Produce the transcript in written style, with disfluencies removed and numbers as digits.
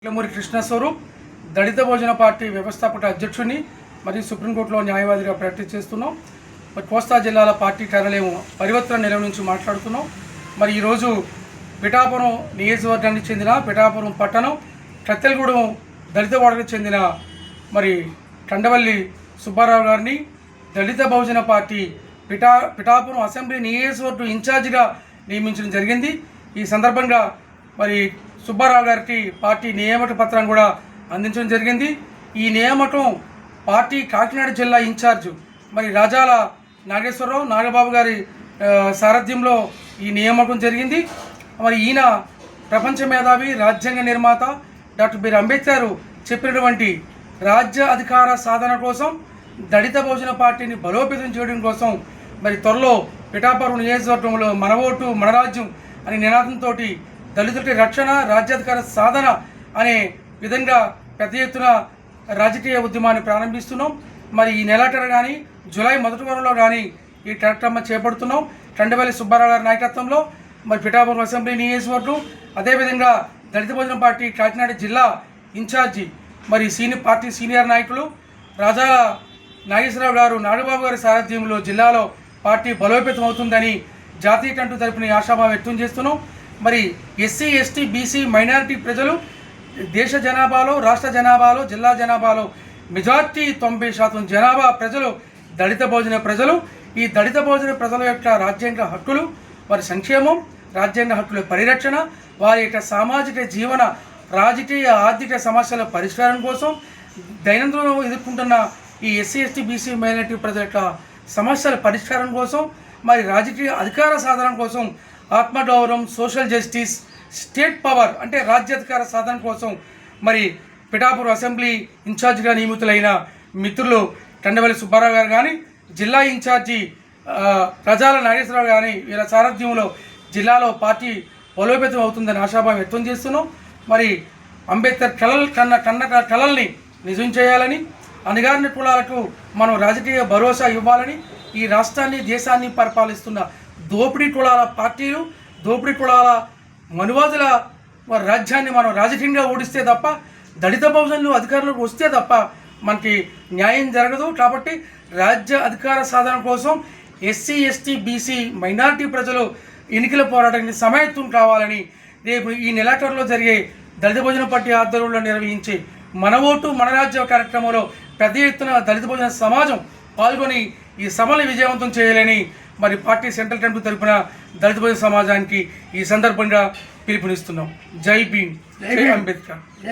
ఇట్లమూరి కృష్ణ స్వరూప్ దళిత భోజన పార్టీ వ్యవస్థాపక అధ్యక్షుడిని మరియు సుప్రీంకోర్టులో న్యాయవాదిగా ప్రాక్టీస్ చేస్తున్నాం. మరి కోస్తా జిల్లాల పార్టీ కార్యాలయం పరివర్తన నిలయం నుంచి మాట్లాడుతున్నాం. మరి ఈరోజు పిఠాపురం నియోజకవర్గానికి చెందిన పిఠాపురం పట్టణం కత్తెలగూడెం దళిత వాడకు చెందిన మరి కండవల్లి సుబ్బారావు గారిని దళిత బహుజన పార్టీ పిఠాపురం అసెంబ్లీ నియోజకవర్గం ఇన్ఛార్జిగా నియమించడం జరిగింది. ఈ సందర్భంగా మరి సుబ్బారావు గారికి పార్టీ నియామక పత్రాన్ని కూడా అందించడం జరిగింది. ఈ నియామకం పార్టీ కాకినాడ జిల్లా ఇన్ఛార్జు మరి రాజాల నాగేశ్వరరావు నాగబాబు గారి సారథ్యంలో ఈ నియామకం జరిగింది. మరి ఈయన ప్రపంచ మేధావి రాజ్యాంగ నిర్మాత డాక్టర్ బిఆర్ అంబేద్కర్ చెప్పినటువంటి రాజ్య అధికార సాధన కోసం దళిత బహుజన పార్టీని బలోపేతం చేయడం కోసం మరి త్వరలో పిఠాపురం నియోజకవర్గంలో మన ఓటు మన రాజ్యం అనే నినాదంతో దళితులకి రక్షణ రాజ్యాధికార సాధన అనే విధంగా పెద్ద ఎత్తున రాజకీయ ఉద్యమాన్ని ప్రారంభిస్తున్నాం. మరి ఈ నెలాఖరు కానీ జూలై మొదటి వారంలో కానీ ఈ కార్యక్రమం చేపడుతున్నాం. కండవల్లి సుబ్బారావు గారి నాయకత్వంలో మరి పిఠాపురం అసెంబ్లీ నియోజకవర్గం అదేవిధంగా దళిత భోజన పార్టీ కాకినాడ జిల్లా ఇన్ఛార్జి మరి పార్టీ సీనియర్ నాయకులు రాజాల నాగేశ్వరరావు గారు నాగబాబు గారి సారథ్యంలో జిల్లాలో పార్టీ బలోపేతం అవుతుందని జాతీయ కంటూ తరపున ఆశాభావం వ్యక్తం చేస్తున్నాం. మరి ఎస్సీ ఎస్టీ బీసీ మైనారిటీ ప్రజలు దేశ జనాభాలో రాష్ట్ర జనాభాలో జిల్లా జనాభాలో మెజార్టీ 90% జనాభా ప్రజలు దళిత భోజన ప్రజలు. ఈ దళిత భోజన ప్రజల యొక్క రాజ్యాంగ హక్కులు వారి సంక్షేమం రాజ్యాంగ హక్కుల పరిరక్షణ వారి యొక్క సామాజిక జీవన రాజకీయ ఆర్థిక సమస్యల పరిష్కారం కోసం దైనందినం ఎదుర్కొంటున్న ఈ ఎస్సీ ఎస్టీ బీసీ మైనారిటీ ప్రజల యొక్క సమస్యల పరిష్కారం కోసం మరి రాజకీయ అధికార సాధన కోసం ఆత్మగౌరవం సోషల్ జస్టిస్ స్టేట్ పవర్ అంటే రాజ్యాధికార సాధన కోసం మరి పిఠాపురం అసెంబ్లీ ఇన్ఛార్జిగా నియమితులైన మిత్రులు కండవల్లి సుబ్బారావు గారు కానీ జిల్లా ఇన్ఛార్జి ప్రజాల నాగేశ్వరరావు కానీ వీళ్ళ సారథ్యంలో జిల్లాలో పార్టీ బలోపేతం అవుతుందని ఆశాభావం వ్యక్తం చేస్తున్నాం. మరి అంబేద్కర్ కళల్ని నిజం చేయాలని అణగారిన కులాలకు మనం రాజకీయ భరోసా ఇవ్వాలని ఈ రాష్ట్రాన్ని దేశాన్ని పరిపాలిస్తున్న దోపిడీ కులాల పార్టీలు దోపిడీ కులాల మనువాదుల రాజ్యాన్ని మనం రాజకీయంగా ఓడిస్తే తప్ప దళిత బహుజనులు అధికారులకు వస్తే తప్ప మనకి న్యాయం జరగదు. కాబట్టి రాజ్య అధికార సాధన కోసం ఎస్సీ ఎస్టీ బీసీ మైనారిటీ ప్రజలు ఎన్నికల పోరాటానికి సమాయత్తం కావాలని రేపు ఈ నెలాఖరులో జరిగే దళిత భోజన పార్టీ ఆధ్వర్యంలో నిర్వహించే మన ఓటు మన రాజ్య కార్యక్రమంలో పెద్ద ఎత్తున దళిత భోజన సమాజం పాల్గొని ఈ సభను విజయవంతం చేయాలని మరి పార్టీ సెంట్రల్ కమిటీ తరఫున దళిత భోజన సమాజానికి ఈ సందర్భంగా పిలుపునిస్తున్నాం. జై భీమ్, జై అంబేద్కర్.